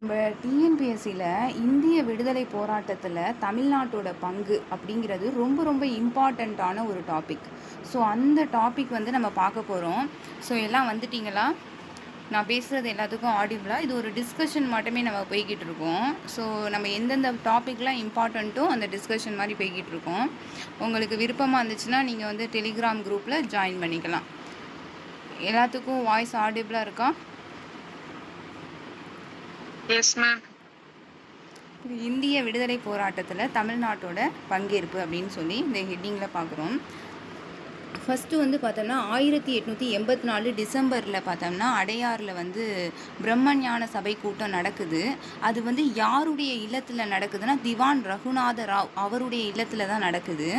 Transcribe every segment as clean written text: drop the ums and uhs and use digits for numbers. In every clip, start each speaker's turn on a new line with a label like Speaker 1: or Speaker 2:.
Speaker 1: நம்ம டிஎன்பிஎஸ்சியில் இந்திய விடுதலை போராட்டத்தில் தமிழ்நாட்டோட பங்கு அப்படிங்கிறது ரொம்ப ரொம்ப இம்பார்ட்டண்ட்டான ஒரு டாபிக். ஸோ அந்த டாபிக் நம்ம பார்க்க போகிறோம். ஸோ எல்லாம் வந்துட்டிங்களா? நான் பேசுகிறது எல்லாத்துக்கும் ஆடிபிளாக? இது ஒரு டிஸ்கஷன் மட்டுமே நம்ம போய்கிட்டு இருக்கோம். ஸோ நம்ம எந்தெந்த டாப்பிக்லாம் இம்பார்ட்டண்ட்டோ அந்த டிஸ்கஷன் மாதிரி போய்கிட்டு இருக்கோம். உங்களுக்கு விருப்பமாக இருந்துச்சுன்னா நீங்கள் டெலிகிராம் குரூப்பில் ஜாயின் பண்ணிக்கலாம். எல்லாத்துக்கும் வாய்ஸ் ஆடிபிளாக இருக்கா? இந்திய விடுதலை போராட்டத்தில் தமிழ்நாட்டோட பங்கேற்பு அப்படின்னு சொல்லி இந்த ஹெட்டிங்கில் பார்க்குறோம். ஃபஸ்ட்டு பார்த்தோம்னா 1884 டிசம்பரில் பார்த்தோம்னா அடையாரில் பிரம்மஞான சபை கூட்டம் நடக்குது. அது யாருடைய இல்லத்தில் நடக்குதுன்னா திவான் ரகுநாத ராவ் அவருடைய இல்லத்தில் தான் நடக்குது.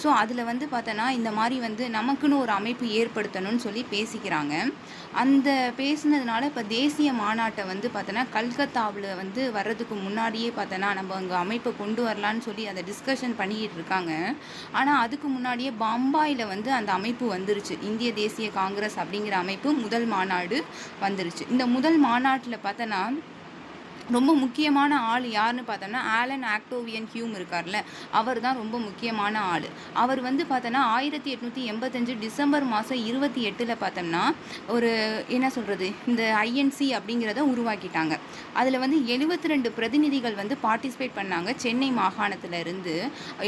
Speaker 1: ஸோ அதில் பார்த்தோன்னா இந்த மாதிரி நமக்குன்னு ஒரு அமைப்பு ஏற்படுத்தணும்னு சொல்லி பேசிக்கிறாங்க. அந்த பேசுனதுனால இப்போ தேசிய மாநாட்டை பார்த்தோன்னா கல்கத்தாவில் வர்றதுக்கு முன்னாடியே பார்த்தோன்னா நம்ம அங்கே அமைப்பை கொண்டு வரலான்னு சொல்லி அதை டிஸ்கஷன் பண்ணிக்கிட்டு இருக்காங்க. ஆனால் அதுக்கு முன்னாடியே பம்பாயில் அந்த அமைப்பு வந்துருச்சு. இந்திய தேசிய காங்கிரஸ் அப்படிங்கிற அமைப்பு முதல் மாநாடு வந்துருச்சு. இந்த முதல் மாநாட்டில் பார்த்தோன்னா ரொம்ப முக்கியமான ஆள் யாருன்னு பார்த்தோம்னா ஆலன் ஆக்டோவியன் ஹியூம் இருக்கார்ல, அவர் தான் ரொம்ப முக்கியமான ஆள். அவர் பார்த்தோன்னா 1885 டிசம்பர் மாதம் 28 பார்த்தோம்னா ஒரு என்ன சொல்கிறது இந்த ஐஎன்சி அப்படிங்கிறத உருவாக்கிட்டாங்க. அதில் 72 பிரதிநிதிகள் பார்ட்டிசிபேட் பண்ணாங்க. சென்னை மாகாணத்தில் இருந்து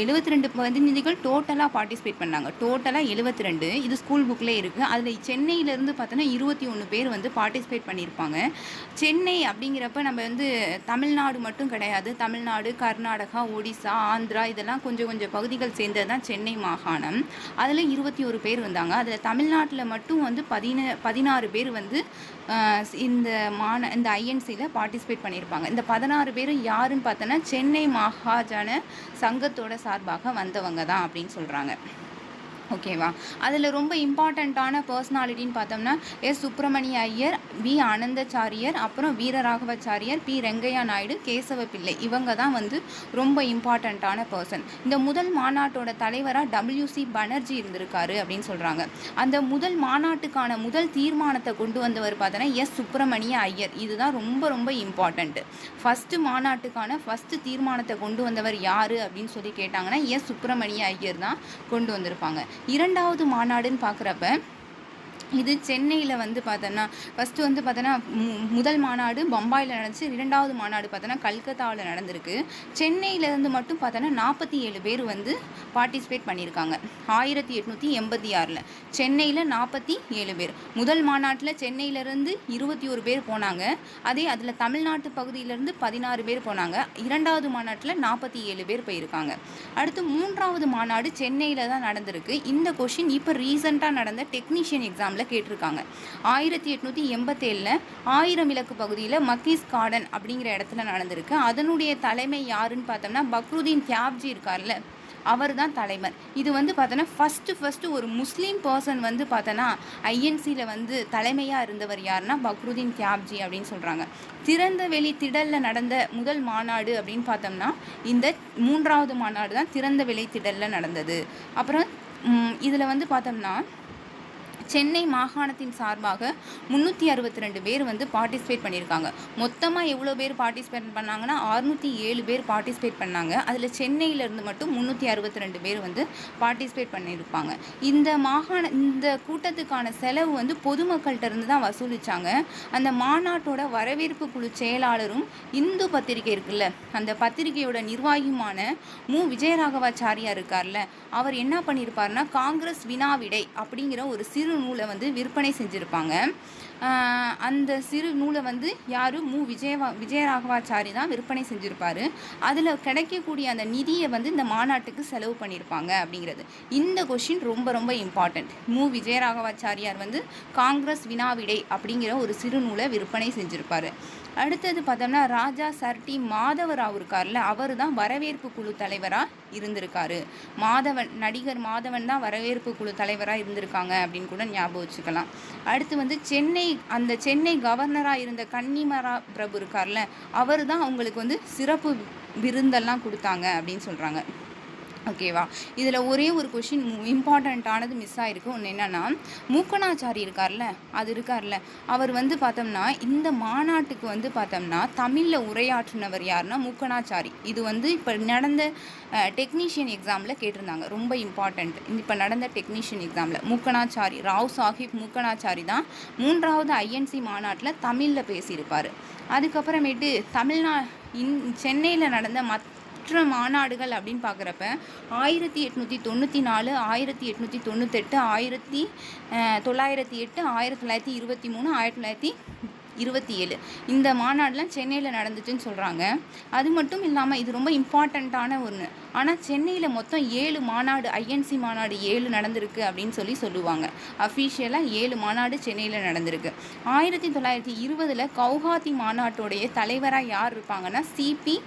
Speaker 1: 72 பிரதிநிதிகள் டோட்டலாக பார்ட்டிசிபேட் பண்ணாங்க. டோட்டலாக 72. இது ஸ்கூல் புக்கில் இருக்குது. அதில் சென்னையிலேருந்து பார்த்தோன்னா 21 பேர் பார்ட்டிசிபேட் பண்ணியிருப்பாங்க. சென்னை அப்படிங்கிறப்ப நம்ம தமிழ்நாடு மட்டும் கிடையாது. தமிழ்நாடு, கர்நாடகா, ஒடிசா, ஆந்திரா இதெல்லாம் கொஞ்சம் கொஞ்சம் பகுதிகள் சேர்ந்தது தான் சென்னை மாகாணம். அதில் 21 பேர் வந்தாங்க. அதில் தமிழ்நாட்டில் மட்டும் 16 பேர் இந்த ஐஎன்சியில் பார்ட்டிசிபேட் பண்ணியிருப்பாங்க. இந்த 16 பேரும் யாருன்னு பார்த்தோன்னா சென்னை மகாஜன சங்கத்தோட சார்பாக வந்தவங்க தான் அப்படின்னு சொல்கிறாங்க. ஓகேவா? அதில் ரொம்ப இம்பார்ட்டண்ட்டான பர்சனாலிட்டின்னு பார்த்தோம்னா எஸ் சுப்பிரமணிய ஐயர், வி ஆனந்தாச்சாரியர், அப்புறம் வீரராகவாச்சாரியர், பி ரெங்கையா நாயுடு, கேசவ பிள்ளை, இவங்க தான் ரொம்ப இம்பார்ட்டண்ட்டான பர்சன். இந்த முதல் மாநாட்டோட தலைவராக WC பானர்ஜி இருந்திருக்காரு அப்படின்னு சொல்கிறாங்க. அந்த முதல் மாநாட்டுக்கான முதல் தீர்மானத்தை கொண்டு வந்தவர் பார்த்தோன்னா எஸ் சுப்பிரமணிய ஐயர். இதுதான் ரொம்ப ரொம்ப இம்பார்ட்டண்ட்டு. ஃபஸ்ட்டு மாநாட்டுக்கான ஃபஸ்ட்டு தீர்மானத்தை கொண்டு வந்தவர் யார் அப்படின்னு சொல்லி கேட்டாங்கன்னா எஸ் சுப்பிரமணிய ஐயர் தான் கொண்டு வந்திருப்பாங்க. இரண்டாவது மாநாடுன்னு பார்க்குறப்ப இது சென்னையில் பார்த்தோன்னா ஃபஸ்ட்டு பார்த்தோன்னா முதல் மாநாடு பம்பாயில் நடந்துச்சு. இரண்டாவது மாநாடு பார்த்தோன்னா கல்கத்தாவில் நடந்திருக்கு. சென்னையிலேருந்து மட்டும் பார்த்தோன்னா 47 பேர் பார்ட்டிசிபேட் பண்ணியிருக்காங்க. 1886 சென்னையில் 47 பேர். முதல் மாநாட்டில் சென்னையிலேருந்து 21 பேர் போனாங்க. அதில் தமிழ்நாட்டு பகுதியிலேருந்து 16 பேர் போனாங்க. இரண்டாவது மாநாட்டில் 47 பேர் போயிருக்காங்க. அடுத்து மூன்றாவது மாநாடு சென்னையில் தான் நடந்திருக்கு. இந்த கொஷின் இப்போ ரீசெண்டாக நடந்த டெக்னீஷியன் எக்ஸாமில் கேட்டிருக்காங்க. 1887 1000 விளக்கு பகுதியில் மக்கீஸ் கார்டன் அப்படிங்கிற இடத்துல நடந்திருக்கு. அதனுடைய தலைமை யாருன்னு பார்த்தோம்னா பக்ருதீன் தியாப்ஜி இருக்கார்ல, அவர் தான் தலைவர். இது பார்த்தோன்னா ஃபஸ்ட்டு ஒரு முஸ்லீம் பர்சன் பார்த்தோன்னா ஐஎன்சியில் தலைமையாக இருந்தவர் யாருன்னா பக்ருதீன் தியாப்ஜி அப்படின்னு சொல்கிறாங்க. திறந்த வெளி திடலில் நடந்த முதல் மாநாடு அப்படின்னு பார்த்தோம்னா இந்த மூன்றாவது மாநாடு தான் திறந்த வெளி திடலில் நடந்தது. அப்புறம் இதில் பார்த்தோம்னா சென்னை மாகாணத்தின் சார்பாக 362 பேர் பார்ட்டிசிபேட் பண்ணியிருக்காங்க. மொத்தமாக எவ்வளோ பேர் பார்ட்டிசிபேட் பண்ணாங்கன்னா 607 பேர் பார்ட்டிசிபேட் பண்ணாங்க. அதில் சென்னையிலேருந்து மட்டும் 362 பேர் பார்ட்டிசிபேட் பண்ணியிருப்பாங்க. இந்த கூட்டத்துக்கான செலவு பொதுமக்கள்கிட்ட இருந்து தான் வசூலித்தாங்க. அந்த மாநாட்டோட வரவேற்பு குழு செயலாளரும் இந்து பத்திரிகை இருக்குல்ல, அந்த பத்திரிகையோட நிர்வாகியுமான மு விஜயராகவாச்சாரியார் இருக்கார்ல, அவர் என்ன பண்ணியிருப்பார்னா காங்கிரஸ் வினாவிடை அப்படிங்கிற ஒரு சிறு நூலை விற்பனை செஞ்சுருப்பாங்க. அந்த சிறு நூலை யார் மு விஜயராகவாச்சாரி தான் விற்பனை செஞ்சுருப்பார். அதில் கிடைக்கக்கூடிய அந்த நிதியை இந்த மாநாட்டுக்கு செலவு பண்ணியிருப்பாங்க அப்படிங்கிறது. இந்த கொஷின் ரொம்ப ரொம்ப இம்பார்ட்டண்ட். மு விஜயராகவாச்சாரியார் காங்கிரஸ் வினாவிடை அப்படிங்கிற ஒரு சிறு நூலை விற்பனை செஞ்சுருப்பார். அடுத்தது பார்த்தோம்னா ராஜா சர்டி மாதவராவ் இருக்கார்ல, அவர் தான் வரவேற்பு குழு தலைவராக இருந்திருக்காரு. நடிகர் மாதவன் தான் வரவேற்பு குழு தலைவராக இருந்திருக்காங்க அப்படின்னு கூட ஞாபகம் வச்சுக்கலாம். அடுத்து சென்னை கவர்னராக இருந்த கன்னிமரா பிரபு இருக்கார்ல, அவர் தான் அவங்களுக்கு சிறப்பு விருந்தெல்லாம் கொடுத்தாங்க அப்படின்னு சொல்கிறாங்க. ஓகேவா? இதில் ஒரே ஒரு கொஷின் இம்பார்ட்டண்ட்டானது மிஸ் ஆகிருக்கு. ஒன்று என்னென்னா, மூக்கனாச்சாரி இருக்கார்ல, அவர் வந்து பார்த்தோம்னா இந்த மாநாட்டுக்கு வந்து பார்த்தோம்னா தமிழில் உரையாற்றினவர் யாருன்னா மூக்கனாச்சாரி. இது வந்து இப்போ நடந்த டெக்னீஷியன் எக்ஸாமில் கேட்டிருந்தாங்க. ரொம்ப இம்பார்ட்டண்ட். இப்போ நடந்த டெக்னீஷியன் எக்ஸாமில் மூக்கனாச்சாரி, ராவ் சாஹிப் மூக்கனாச்சாரி தான் 3வது ஐஎன்சி மாநாட்டில் தமிழில் பேசியிருப்பார். அதுக்கப்புறமேட்டு சென்னையில் நடந்த மற்ற மாநாடுகள் அப்படின்னு பார்க்குறப்ப 1894, 1898, 1908, 1923, 1927 இந்த மாநாடுலாம் சென்னையில் நடந்துச்சுன்னு சொல்கிறாங்க. அது மட்டும் இல்லாமல் இது ரொம்ப இம்பார்ட்டண்ட்டான ஒன்று. ஆனால் சென்னையில் மொத்தம் 7 மாநாடு, ஐஎன்சி மாநாடு 7 நடந்திருக்கு அப்படின்னு சொல்லுவாங்க. அஃபீஷியலாக 7 மாநாடு சென்னையில் நடந்திருக்கு. 1920 கவுஹாத்தி மாநாட்டோடைய தலைவராக யார் இருப்பாங்கன்னா சிபி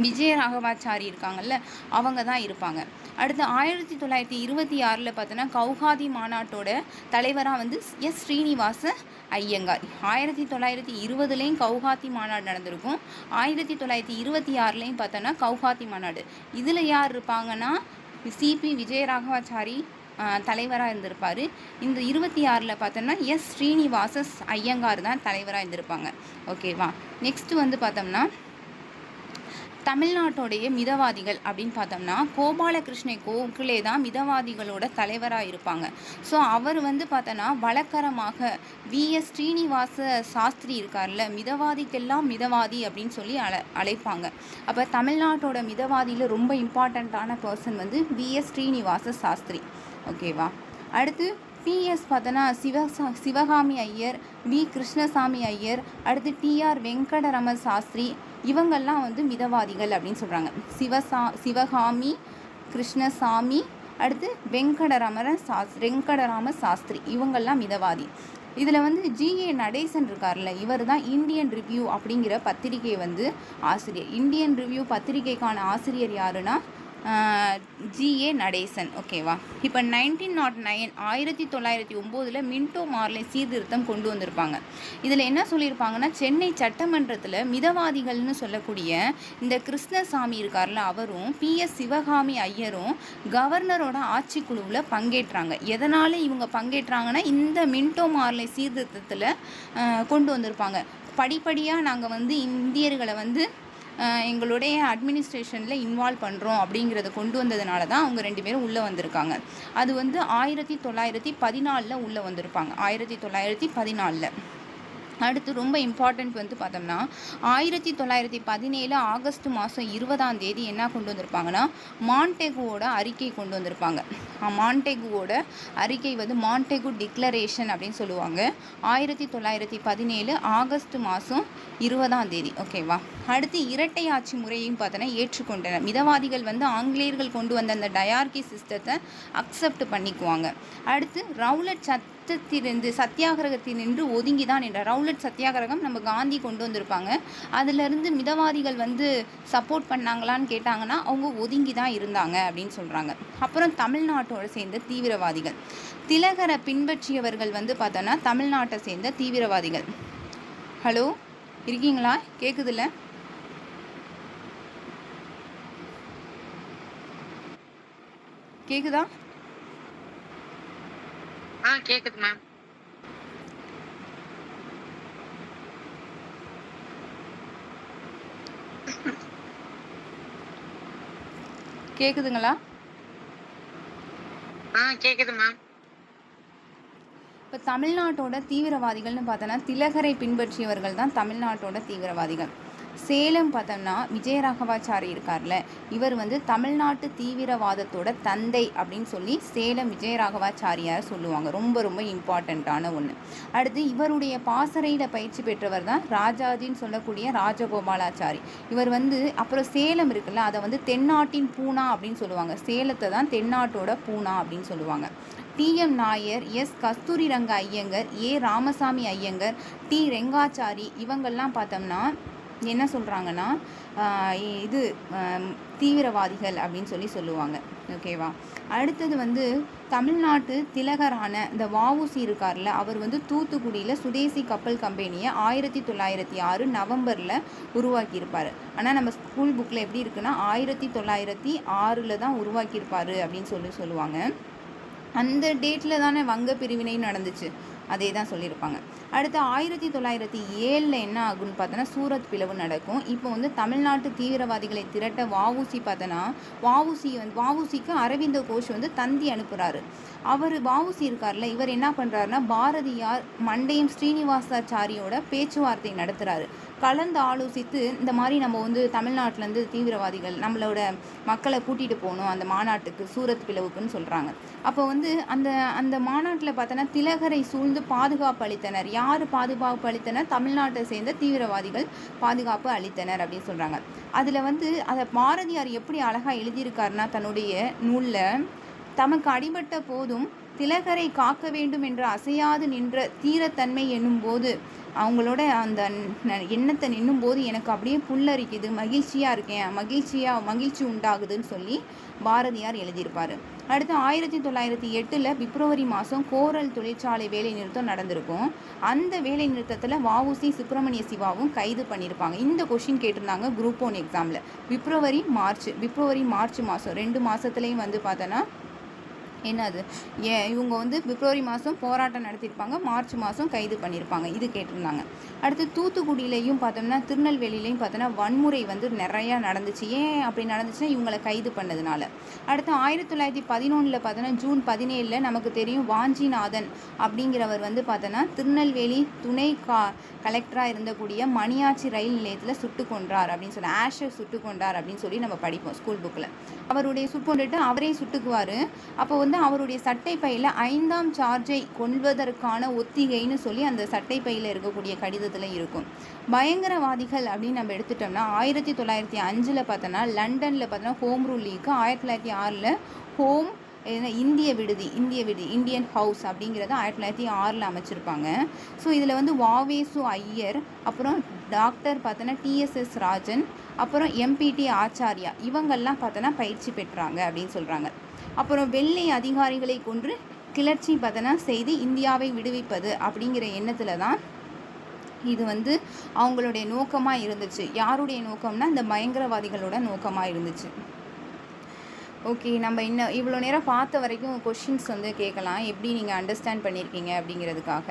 Speaker 1: விஜயராகவாச்சாரி இருக்காங்கல்ல, அவங்க தான் இருப்பாங்க. அடுத்து 1926 பார்த்தோன்னா கவுஹாத்தி மாநாட்டோட தலைவராக வந்து எஸ் ஸ்ரீனிவாச ஐயங்கார். 1920 கவுஹாத்தி மாநாடு நடந்திருக்கும். 1926 பார்த்தோன்னா கவுஹாத்தி மாநாடு. இதில் யார் இருப்பாங்கன்னா சிபி விஜயராகவாச்சாரி தலைவராக இருந்திருப்பார். இந்த 26 பார்த்தோம்னா எஸ் ஸ்ரீனிவாச ஐயங்கார் தான் தலைவராக இருந்திருப்பாங்க. ஓகேவா? நெக்ஸ்ட் வந்து பார்த்தோம்னா தமிழ்நாட்டோடைய மிதவாதிகள் அப்படின்னு பார்த்தோம்னா கோபாலகிருஷ்ண கோகலே தான் மிதவாதிகளோட தலைவராக இருப்பாங்க. ஸோ அவர் வந்து பார்த்தோன்னா வழக்கரமாக விஎஸ் ஸ்ரீனிவாச சாஸ்திரி இருக்கார்ல, மிதவாதிக்கெல்லாம் மிதவாதி அப்படின்னு சொல்லி அழைப்பாங்க. அப்போ தமிழ்நாட்டோட மிதவாதியில் ரொம்ப இம்பார்ட்டண்ட்டான பர்சன் வந்து விஎஸ் ஸ்ரீனிவாச சாஸ்திரி. ஓகேவா? அடுத்து பிஎஸ் பார்த்தோன்னா சிவகாமி ஐயர், வி கிருஷ்ணசாமி ஐயர், அடுத்து டிஆர் வெங்கடரம சாஸ்திரி, இவங்கெல்லாம் வந்து மிதவாதிகள் அப்படின்னு சொல்கிறாங்க. சிவகாமி, கிருஷ்ணசாமி, அடுத்து வெங்கடராம சாஸ்திரி, இவங்கெல்லாம் மிதவாதி. இதில் வந்து ஜிஏ நடேசன் இருக்கார்ல, இவர் தான் இந்தியன் ரிவ்யூ அப்படிங்கிற பத்திரிகை வந்து ஆசிரியர். இந்தியன் ரிவ்யூ பத்திரிகைக்கான ஆசிரியர் யாருன்னா ஜிஏ நடேசன். ஓகேவா? இப்போ 1909 1909 மின்டோ மார்லே சீர்திருத்தம் கொண்டு வந்திருப்பாங்க. இதில் என்ன சொல்லியிருப்பாங்கன்னா சென்னை சட்டமன்றத்தில் மிதவாதிகள்னு சொல்லக்கூடிய இந்த கிருஷ்ணசாமி இருக்கார்ல, அவரும் பிஎஸ் சிவகாமி ஐயரும் கவர்னரோட ஆட்சிக்குழுவில் பங்கேற்றாங்க. எதனால் இவங்க பங்கேற்றாங்கன்னா இந்த மின்டோ மார்லே சீர்திருத்தத்தில் கொண்டு வந்திருப்பாங்க. படிப்படியாக நாங்கள் வந்து இந்தியர்களை வந்து எங்களுடைய அட்மினிஸ்ட்ரேஷனில் இன்வால்வ் பண்ணுறோம் அப்படிங்கிறத கொண்டு வந்ததுனால தான் அவங்க 2 பேரும் உள்ளே வந்திருக்காங்க. அது வந்து 1914 உள்ளே வந்திருப்பாங்க. 1914. அடுத்து ரொம்ப இம்பார்ட்டண்ட் வந்து பார்த்தோம்னா 1917 ஆகஸ்ட் மாதம் 20 என்ன கொண்டு வந்திருப்பாங்கன்னா மாண்டேகுவோட அறிக்கை கொண்டு வந்திருப்பாங்க. மாண்டேகுவோட அறிக்கை வந்து மாண்டேகு டிக்ளரேஷன் அப்படின்னு சொல்லுவாங்க. 1917 ஆகஸ்ட் மாதம் 20. ஓகேவா? அடுத்து இரட்டை ஆட்சி முறையும் பார்த்தோன்னா ஏற்றுக்கொண்டனர். மிதவாதிகள் வந்து ஆங்கிலேயர்கள் கொண்டு வந்த அந்த டயார்கி சிஸ்டத்தை அக்செப்ட் பண்ணிக்குவாங்க. அடுத்து ரவுலட் சத்தியாகிரகத்தினின்று ஒதுங்கி தான் நின்றார். ரவுலட் சத்தியாகிரகம் நம்ம காந்தி கொண்டு வந்திருப்பாங்க. அதிலிருந்து மிதவாதிகள் வந்து சப்போர்ட் பண்ணாங்களான்னு கேட்டாங்கன்னா அவங்க ஒதுங்கி தான் இருந்தாங்க அப்படின்னு சொல்கிறாங்க. அப்புறம் தமிழ்நாட்டோட சேர்ந்த தீவிரவாதிகள், திலகரை பின்பற்றியவர்கள் வந்து பார்த்தோன்னா தமிழ்நாட்டை சேர்ந்த தீவிரவாதிகள். ஹலோ, இருக்கீங்களா? கேட்குதுல்ல? கேக்குதா?
Speaker 2: கேக்குது மேம்.
Speaker 1: கேக்குதுங்களா?
Speaker 2: கேக்குது மேம்.
Speaker 1: இப்போ தமிழ்நாட்டோட தீவிரவாதிகள்னு பார்த்தோன்னா திலகரை பின்பற்றியவர்கள் தான் தமிழ்நாட்டோட தீவிரவாதிகள். சேலம் பார்த்தோம்னா விஜயராகவாச்சாரி இருக்கார்ல, இவர் வந்து தமிழ்நாட்டு தீவிரவாதத்தோட தந்தை அப்படின்னு சொல்லி சேலம் விஜயராகவாச்சாரியார் சொல்லுவாங்க. ரொம்ப ரொம்ப இம்பார்ட்டண்ட்டான ஒன்று. அடுத்து இவருடைய பாசறையில் பயிற்சி பெற்றவர் தான் ராஜாஜின்னு சொல்லக்கூடிய ராஜகோபாலாச்சாரி. இவர் வந்து அப்புறம் சேலம் இருக்குல்ல, அதை வந்து தென்னாட்டின் பூனா அப்படின்னு சொல்லுவாங்க. சேலத்தை தான் தென்னாட்டோட பூனா அப்படின்னு சொல்லுவாங்க. டிஎம் நாயர், எஸ் கஸ்தூரி ரங்க ஐயங்கர், ஏ ராமசாமி ஐயங்கர், டி ரெங்காச்சாரி, இவங்கள்லாம் பார்த்தோம்னா என்ன சொல்கிறாங்கன்னா இது தீவிரவாதிகள் அப்படின்னு சொல்லுவாங்க. ஓகேவா? அடுத்தது வந்து தமிழ்நாட்டு திலகரான இந்த வஉசி இருக்கார்ல, அவர் வந்து தூத்துக்குடியில் சுதேசி கப்பல் கம்பெனியை 1906 நவம்பரில் உருவாக்கியிருப்பார். ஆனால் நம்ம ஸ்கூல் புக்கில் எப்படி இருக்குன்னா 1906 தான் உருவாக்கியிருப்பார் அப்படின்னு சொல்லுவாங்க. அந்த டேட்டில் தானே வங்க பிரிவினை நடந்துச்சு, அதே தான் சொல்லியிருப்பாங்க. அடுத்து 1907 என்ன ஆகுன்னு பார்த்தோன்னா சூரத் பிளவு நடக்கும். இப்போ வந்து தமிழ்நாட்டு தீவிரவாதிகளை திரட்ட வஉசி பார்த்தோன்னா வஉசிக்கு அரவிந்த கோஷ் வந்து தந்தி அனுப்புகிறாரு. வஉசி இருக்கார்ல, இவர் என்ன பண்ணுறாருன்னா பாரதியார் மண்டையம் ஸ்ரீனிவாசாச்சாரியோட பேச்சுவார்த்தை நடத்துகிறாரு. கலந்து ஆலோசித்து இந்த மாதிரி நம்ம வந்து தமிழ்நாட்டிலேருந்து தீவிரவாதிகள் நம்மளோட மக்களை கூட்டிகிட்டு போகணும் அந்த மாநாட்டுக்கு, சூரத் பிளவுக்குன்னு சொல்கிறாங்க. அப்போ வந்து அந்த மாநாட்டில் பார்த்தோன்னா திலகரை சூழ்ந்து பாதுகாப்பு அளித்தனர். யார் பாதுகாப்பு அளித்தனர்? தமிழ்நாட்டை சேர்ந்த தீவிரவாதிகள் பாதுகாப்பு அளித்தனர் அப்படின்னு சொல்கிறாங்க. அதில் வந்து அதை பாரதியார் எப்படி அழகாக எழுதியிருக்காருன்னா தன்னுடைய நூலில், தமக்கு அடிபட்ட போதும் திலகரை காக்க வேண்டும் என்று அசையாது நின்ற தீரத்தன்மை என்னும்போது, அவங்களோட அந்த எண்ணத்தை நின்னும்போது எனக்கு அப்படியே புல்லரிக்குது, மகிழ்ச்சியாக இருக்கேன், மகிழ்ச்சி உண்டாகுதுன்னு சொல்லி பாரதியார் எழுதியிருப்பார். அடுத்து 1908 பிப்ரவரி மாதம் கோரல் தொழிற்சாலை வேலை நிறுத்தம் நடந்திருக்கும். அந்த வேலை நிறுத்தத்தில் வஉசி சுப்பிரமணிய சிவாவும் கைது பண்ணியிருப்பாங்க. இந்த கொஷின் கேட்டிருந்தாங்க குரூப் 1 எக்ஸாமில். பிப்ரவரி மார்ச் மாதம் 2 மாதத்துலேயும் வந்து பார்த்தோன்னா என்னது இவங்க வந்து பிப்ரவரி மாதம் போராட்டம் நடத்தியிருப்பாங்க, மார்ச் மாதம் கைது பண்ணியிருப்பாங்க. இது கேட்டிருந்தாங்க. அடுத்து தூத்துக்குடியிலையும் பார்த்தோம்னா திருநெல்வேலியிலையும் பார்த்தோன்னா வன்முறை வந்து நிறையா நடந்துச்சு. ஏன் அப்படி நடந்துச்சுன்னா இவங்களை கைது பண்ணதுனால. அடுத்து 1911 பார்த்தோன்னா ஜூன் 17 நமக்கு தெரியும் வாஞ்சிநாதன் அப்படிங்கிறவர் வந்து பார்த்தோன்னா திருநெல்வேலி துணை கலெக்டராக இருந்தக்கூடிய மணியாச்சி ரயில் நிலையத்தில் சுட்டு கொன்றார் அப்படின்னு சொல்லி, ஆஷர் சுட்டு கொண்டார் அப்படின்னு சொல்லி நம்ம படிப்போம் ஸ்கூல் புக்கில். அவருடைய சுட்டுக்கொண்டுட்டு அவரே சுட்டுக்குவார். அப்போ வந்து அவருடைய சட்டை பையில் 5ஆம் சார்ஜை கொள்வதற்கான ஒத்திகைன்னு சொல்லி அந்த சட்டை பையில் இருக்கக்கூடிய கடிதத்தில் இருக்கும். பயங்கரவாதிகள் அப்படின்னு நம்ம எடுத்துட்டோம்னா 1905 பார்த்தோன்னா லண்டனில் பார்த்தோன்னா ஹோம் ரூல் லீக்கு, 1906 ஹோம் இந்திய விடுதி இந்தியன் ஹவுஸ் அப்படிங்கிறத 1906 அமைச்சிருப்பாங்க. ஸோ இதில் வந்து வாவேசு ஐயர், அப்புறம் டாக்டர் பார்த்தோன்னா டிஎஸ்எஸ் ராஜன், அப்புறம் எம்பிடி ஆச்சாரியா, இவங்கெல்லாம் பார்த்தோன்னா பயிற்சி பெற்றாங்க அப்படின்னு சொல்கிறாங்க. அப்புறம் வெள்ளை அதிகாரிகளை கொன்று கிளர்ச்சி பார்த்தோன்னா செய்து இந்தியாவை விடுவிப்பது அப்படிங்கிற எண்ணத்தில் தான் இது வந்து அவங்களுடைய நோக்கமாக இருந்துச்சு. யாருடைய நோக்கம்னா இந்த பயங்கரவாதிகளோட நோக்கமாக இருந்துச்சு. ஓகே, நம்ம இன்னும் இவ்வளோ நேரம் பார்த்த வரைக்கும் கொஷின்ஸ் வந்து கேட்கலாம், எப்படி நீங்கள் அண்டர்ஸ்டாண்ட் பண்ணியிருக்கீங்க அப்படிங்கிறதுக்காக.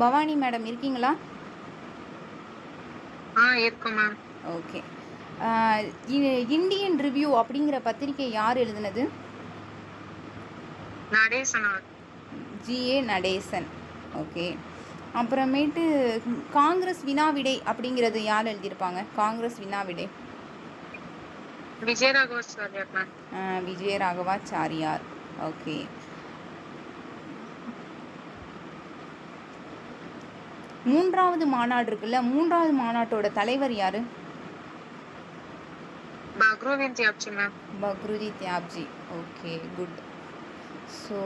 Speaker 1: பவானி மேடம் இருக்கீங்களா?
Speaker 2: இருக்கோம் மேம்.
Speaker 1: ஓகே, இந்தியன் ரிவ்யூ அப்படிங்கிற பத்திரிகை யார் எழுதுனது? ஜிஏ நடேசன். ஓகே, அப்புறமேட்டு காங்கிரஸ் வினாவிடை அப்படிங்கிறது யார் எழுதியிருப்பாங்க? காங்கிரஸ் வினாவிடை விஜயராகவாச்சாரியார். ஓகே, மூன்றாவது மாநாடு இருக்குல்ல, மூன்றாவது மாநாட்டோட தலைவர் யாரு? Badruddin Tyabji. Okay, good. So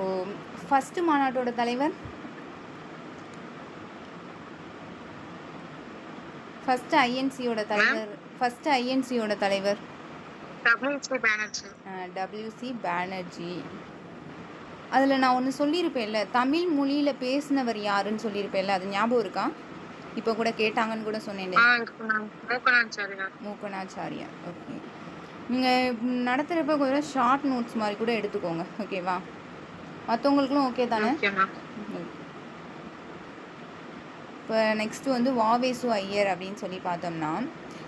Speaker 1: first மாநாட்டோட தலைவர், ஃபர்ஸ்ட் ஐஎன்சியோட தலைவர் WC பானர்ஜி. அதில் நான் ஒன்று சொல்லியிருப்பேன்ல, தமிழ் மொழியில் பேசினவர் யாருன்னு சொல்லியிருப்பேன்ல, அது ஞாபகம் இருக்கா? இப்போ கூட கேட்டாங்கன்னு கூட சொன்னேன், மூக்கனாச்சாரியா. ஓகே, நீங்கள் நடத்துகிறப்ப கொஞ்சம் ஷார்ட் நோட்ஸ் மாதிரி கூட எடுத்துக்கோங்க, ஓகேவா? மற்றவங்களுக்குலாம் ஓகே தானே? இப்போ நெக்ஸ்ட்டு வந்து வாவேசு ஐயர் அப்படின்னு சொல்லி பார்த்தோம்னா,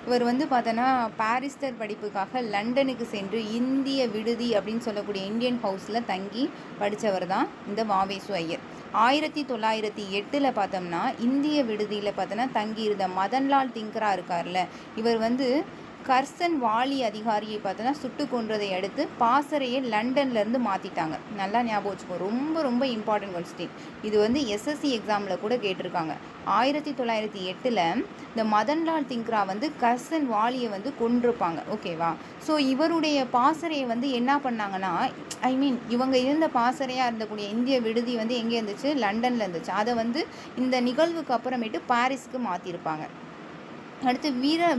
Speaker 1: இவர் வந்து பார்த்தோன்னா பாரிஸ்டர் படிப்புக்காக லண்டனுக்கு சென்று இந்திய விடுதி அப்படின்னு சொல்லக்கூடிய இந்தியன் ஹவுஸில் தங்கி படித்தவர் தான் இந்த வாவேசு ஐயர். 1908 பார்த்தோம்னா இந்திய விடுதியில் பார்த்தோன்னா தங்கியிருந்த மதன்லால் திங்கரா இருக்கார்ல, இவர் வந்து கர்சன் வாலி அதிகாரியை பார்த்தோன்னா சுட்டு கொன்றதை அடுத்து பாசறையை லண்டன்லேருந்து மாற்றிட்டாங்க. நல்லா ஞாபகம் வச்சுக்கோ, ரொம்ப ரொம்ப இம்பார்ட்டன்ட் கொஸ்டின். இது வந்து எஸ்எஸ்சி எக்ஸாமில் கூட கேட்டிருக்காங்க. 1908 இந்த மதன்லால் திங்க்ரா வந்து கர்சன் வாலியை வந்து கொன்றிருப்பாங்க, ஓகேவா? ஸோ இவருடைய பாசறையை வந்து என்ன பண்ணாங்கன்னா, இவங்க இருந்த பாசறையாக இருந்தக்கூடிய இந்திய விடுதி வந்து எங்கே இருந்துச்சு? லண்டனில் இருந்துச்சு. அதை வந்து இந்த நிகழ்வுக்கு அப்புறமேட்டு பாரிஸ்க்கு மாற்றிருப்பாங்க, அடுத்து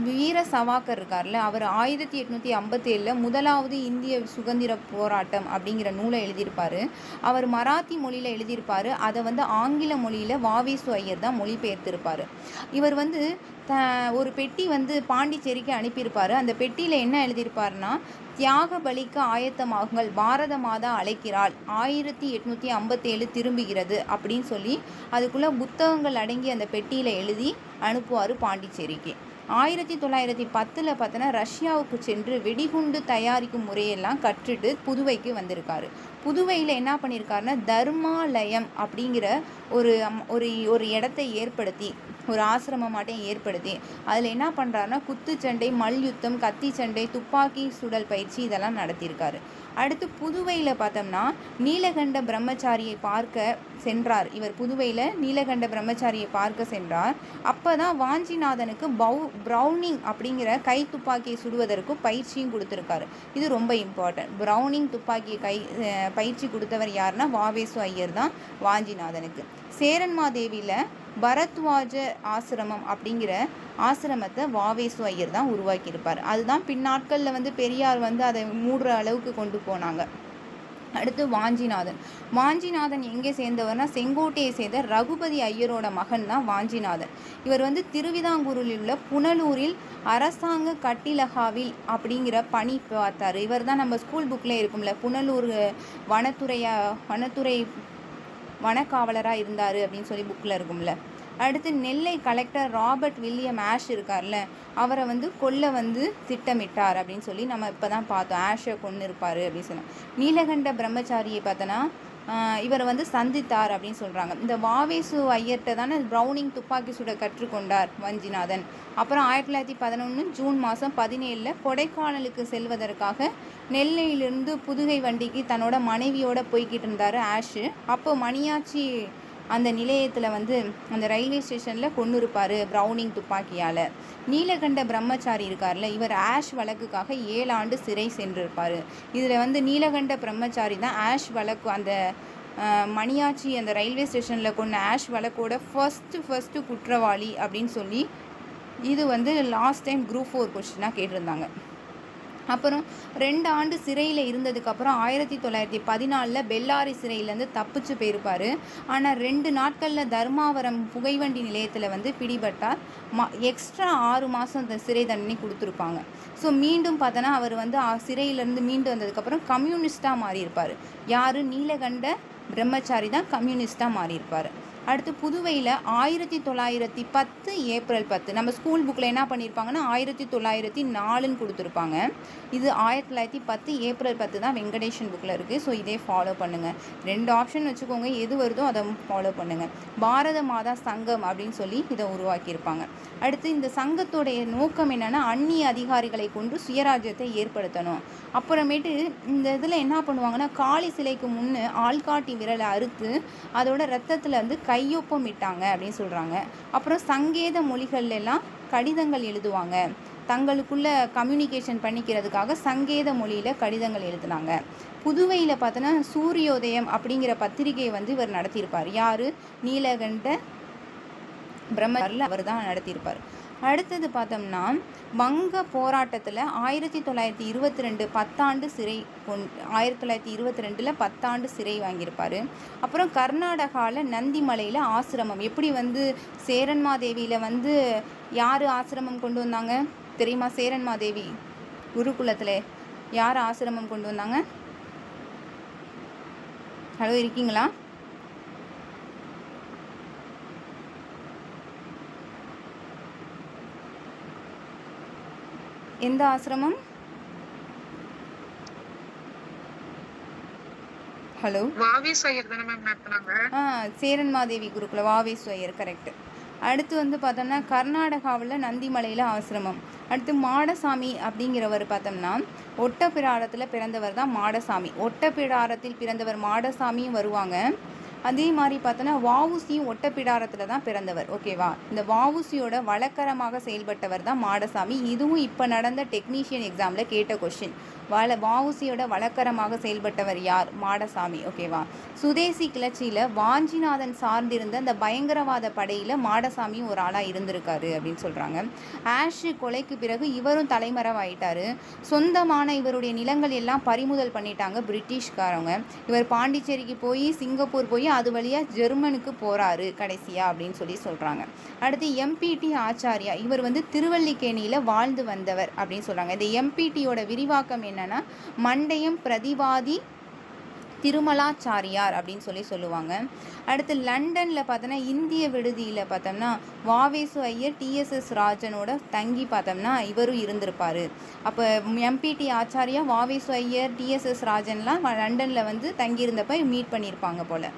Speaker 1: வீர சவாக்கர் இருக்கார்ல, அவர் 1857 முதலாவது இந்திய சுதந்திர போராட்டம் அப்படிங்கிற நூலை எழுதியிருப்பார். அவர் மராத்தி மொழியில் எழுதியிருப்பார். அதை வந்து ஆங்கில மொழியில் வாவேசு ஐயர் தான் மொழிபெயர்த்திருப்பார். இவர் வந்து ஒரு பெட்டி வந்து பாண்டிச்சேரிக்கு அனுப்பியிருப்பார். அந்த பெட்டியில் என்ன எழுதியிருப்பார்னா, தியாக பலிக்க ஆயத்தமாகுங்கள், பாரத மாதா அழைக்கிறாள், 1857 திரும்புகிறது அப்படின்னு சொல்லி அதுக்குள்ளே புத்தகங்கள் அடங்கி அந்த பெட்டியில் எழுதி அனுப்புவார் பாண்டிச்சேரிக்கு. 1910 பார்த்தோன்னா ரஷ்யாவுக்கு சென்று வெடிகுண்டு தயாரிக்கும் முறையெல்லாம் கற்றுட்டு புதுவைக்கு வந்திருக்காரு. புதுவையில் என்ன பண்ணியிருக்காருன்னா, தர்மாலயம் அப்படிங்கிற ஒரு ஒரு இடத்தை ஏற்படுத்தி, ஒரு ஆசிரமமாட்டம் ஏற்படுத்தி அதில் என்ன பண்ணுறாருன்னா, குத்துச்சண்டை, மல்யுத்தம், கத்தி சண்டை, துப்பாக்கி சுடல் பயிற்சி இதெல்லாம் நடத்தியிருக்காரு. அடுத்து புதுவையில் பார்த்தோம்னா நீலகண்ட பிரம்மச்சாரியை பார்க்க சென்றார். இவர் புதுவையில் நீலகண்ட பிரம்மச்சாரியை பார்க்க சென்றார். அப்போ தான் வாஞ்சிநாதனுக்கு ப்ரௌனிங் அப்படிங்கிற கை துப்பாக்கியை சுடுவதற்கு பயிற்சியும் கொடுத்துருக்காரு. இது ரொம்ப இம்பார்ட்டன்ட். ப்ரௌனிங் துப்பாக்கியை பயிற்சி கொடுத்தவர் யாருன்னா வாவேசு ஐயர் தான் வாஞ்சிநாதனுக்கு. சேரன்மாதேவியில் பரத்வாஜ ஆசிரமம் அப்படிங்கிற ஆசிரமத்தை வாவேசு ஐயர் தான் உருவாக்கியிருப்பார். அதுதான் பின்னாட்களில் வந்து பெரியார் வந்து அதை மூடுற அளவுக்கு கொண்டு போனாங்க. அடுத்து வாஞ்சிநாதன் எங்கே சேர்ந்தவர்னா, செங்கோட்டையை சேர்ந்த ரகுபதி ஐயரோட மகன் தான் வாஞ்சிநாதன். இவர் வந்து திருவிதாங்கூரில் உள்ள புனலூரில் அரசாங்க கட்டிலகாவில் அப்படிங்கிற பணி பார்த்தார். இவர் தான் நம்ம ஸ்கூல் புக்கில் இருக்கும்ல, புனலூர் வனத்துறை வனக்காவலராக இருந்தார் அப்படின்னு சொல்லி புக்கில் இருக்கும்ல. அடுத்து நெல்லை கலெக்டர் ராபர்ட் வில்லியம் ஆஷ் இருக்கார்ல, அவரை வந்து கொல்ல வந்து திட்டமிட்டார் அப்படின்னு சொல்லி நம்ம இப்போ தான் பார்த்தோம். ஆஷை கொன்று இருப்பார் அப்படின்னு சொன்னோம். நீலகண்ட பிரம்மச்சாரியை பார்த்தோன்னா இவரை வந்து சந்தித்தார் அப்படின்னு சொல்கிறாங்க. இந்த வாவேசு ஐயர்கிட்ட தானே ப்ரௌனிங் துப்பாக்கி சுட கற்றுக்கொண்டார் வாஞ்சிநாதன். அப்புறம் 1911 ஜூன் மாதம் 17 கொடைக்கானலுக்கு செல்வதற்காக நெல்லையிலிருந்து புதுகை வண்டிக்கு தன்னோட மனைவியோட போய்கிட்டு இருந்தார் ஆஷு. அப்போ மணியாச்சி அந்த நிலையத்தில் வந்து அந்த ரயில்வே ஸ்டேஷனில் கொண்டு இருப்பார் ப்ரௌனிங் துப்பாக்கியால். நீலகண்ட பிரம்மச்சாரி இருக்கார்ல, இவர் ஆஷ் வழக்குக்காக 7 ஆண்டு சிறை சென்றிருப்பார். இதில் வந்து நீலகண்ட பிரம்மச்சாரி தான் ஆஷ் வழக்கு, அந்த மணியாச்சி அந்த ரயில்வே ஸ்டேஷனில் கொண்ட ஆஷ் வழக்கோட ஃபஸ்ட்டு குற்றவாளி அப்படின்னு சொல்லி இது வந்து லாஸ்ட் டைம் குரூப் 4 கொஸ்டினாக கேட்டிருந்தாங்க. அப்புறம் 2 ஆண்டு சிறையில் இருந்ததுக்கப்புறம் 1914 பெல்லாரி சிறையிலேருந்து தப்பிச்சு போயிருப்பார். ஆனால் 2 நாட்களில் தர்மாவரம் புகைவண்டி நிலையத்தில் வந்து பிடிபட்டார். எக்ஸ்ட்ரா 6 மாதம் அந்த சிறை தண்டனை கொடுத்துருப்பாங்க. ஸோ மீண்டும் பார்த்தோன்னா அவர் வந்து சிறையிலேருந்து மீண்டு வந்ததுக்கப்புறம் கம்யூனிஸ்டாக மாறியிருப்பார். யார்? நீலகண்ட பிரம்மச்சாரி தான் கம்யூனிஸ்டாக மாறியிருப்பார். அடுத்து புதுவையில் 1910 ஏப்ரல் 10 நம்ம ஸ்கூல் புக்கில் என்ன பண்ணியிருப்பாங்கன்னா 1904ன்னு கொடுத்துருப்பாங்க. இது 1910 ஏப்ரல் 10 தான் வெங்கடேஷன் புக்கில் இருக்குது. ஸோ இதே ஃபாலோ பண்ணுங்கள். 2 ஆப்ஷன் வச்சுக்கோங்க, எது வருதோ அதை ஃபாலோ பண்ணுங்கள். பாரத மாதா சங்கம் அப்படின்னு சொல்லி இதை உருவாக்கியிருப்பாங்க. அடுத்து இந்த சங்கத்தோடைய நோக்கம் என்னென்னா, அந்நிய அதிகாரிகளை கொண்டு சுயராஜ்யத்தை ஏற்படுத்தணும். அப்புறமேட்டு இந்த இதில் என்ன பண்ணுவாங்கன்னா, காளி சிலைக்கு முன்னே ஆள்காட்டி விரலை அறுத்து அதோட ரத்தத்தில் வந்து கையொப்பம் இட்டாங்க அப்படின்னு சொல்கிறாங்க. அப்புறம் சங்கேத மொழிகள்லாம் கடிதங்கள் எழுதுவாங்க. தங்களுக்குள்ள கம்யூனிகேஷன் பண்ணிக்கிறதுக்காக சங்கேத மொழியில் கடிதங்கள் எழுதுனாங்க. புதுவையில் பார்த்தோன்னா சூரியோதயம் அப்படிங்கிற பத்திரிகையை வந்து இவர் நடத்தியிருப்பார். யார்? நீலகண்ட பிரம்மச்சாரியில் அவர் தான் நடத்தியிருப்பார். அடுத்தது பார்த்தோம்னா வங்க போராட்டத்தில் 1922 10 ஆண்டு சிறை 1922 10 ஆண்டு சிறை வாங்கியிருப்பார். அப்புறம் கர்நாடகாவில் நந்திமலையில் ஆசிரமம், எப்படி வந்து சேரன்மாதேவியில் வந்து யார் ஆசிரமம் கொண்டு வந்தாங்க தெரியுமா? சேரன்மாதேவி குருகுலத்தில் யார் ஆசிரமம் கொண்டு வந்தாங்க? ஹலோ, இருக்கீங்களா? எந்த ஆசிரமம்? ஹலோ,
Speaker 2: வாவேசு ஐயர் தானே மேம் நடத்துனாங்க?
Speaker 1: சேரன்மாதேவி குருகுல வாவேசு ஐயர், கரெக்ட். அடுத்து வந்து பார்த்தோம்னா கர்நாடகாவில் நந்திமலையில் ஆசிரமம். அடுத்து மாடசாமி அப்படிங்கிறவர் பார்த்தோம்னா ஒட்டப்பிடாரத்தில் பிறந்தவர் தான் மாடசாமி. ஒட்டப்பிடாரத்தில் பிறந்தவர் மாடசாமியும் வருவாங்க. அதே மாதிரி பார்த்தோன்னா வஉசியும் ஒட்டப்பிடாரத்தில் தான் பிறந்தவர். ஓகேவா? இந்த வஉசியோட வழக்கரமாக செயல்பட்டவர் தான் மாடசாமி. இதுவும் இப்போ நடந்த டெக்னீஷியன் எக்ஸாமில் கேட்ட கொஷின். வஉசியோட வழக்கரமாக செயல்பட்டவர் யார்? மாடசாமி. ஓகேவா? சுதேசி கிளர்ச்சியில் வாஞ்சிநாதன் சார்ந்திருந்த அந்த பயங்கரவாத படையில் மாடசாமியும் ஒரு ஆளாக இருந்திருக்காரு அப்படின்னு சொல்கிறாங்க. ஆஷ் கொலைக்கு பிறகு இவரும் தலைமறைவாயிட்டார். சொந்தமான இவருடைய நிலங்கள் எல்லாம் பறிமுதல் பண்ணிட்டாங்க பிரிட்டிஷ்காரவங்க. இவர் பாண்டிச்சேரிக்கு போய் சிங்கப்பூர் போய் அது வழியாக ஜெர்மனுக்கு போகிறாரு கடைசியாக அப்படின்னு சொல்லி சொல்கிறாங்க. அடுத்து எம்பிடி ஆச்சாரியா, இவர் வந்து திருவல்லிக்கேணியில் வாழ்ந்து வந்தவர் அப்படின்னு சொல்கிறாங்க. இந்த எம்பிடியோட விரிவாக்கம் என்னன்னா மண்டையம் பிரதிவாதி திருமலாச்சாரியார் அப்படின்னு சொல்லுவாங்க. அடுத்து லண்டனில் பார்த்தோன்னா இந்திய விடுதியில் பார்த்தோம்னா வாவேசு ஐயர் டிஎஸ்எஸ் ராஜனோட தங்கி பார்த்தோம்னா இவரும் இருந்திருப்பார். அப்போ எம்பிடி ஆச்சாரியா வாவேசு ஐயர் டிஎஸ்எஸ் ராஜன்லாம் லண்டனில் வந்து தங்கியிருந்தப்ப மீட் பண்ணியிருப்பாங்க போல்.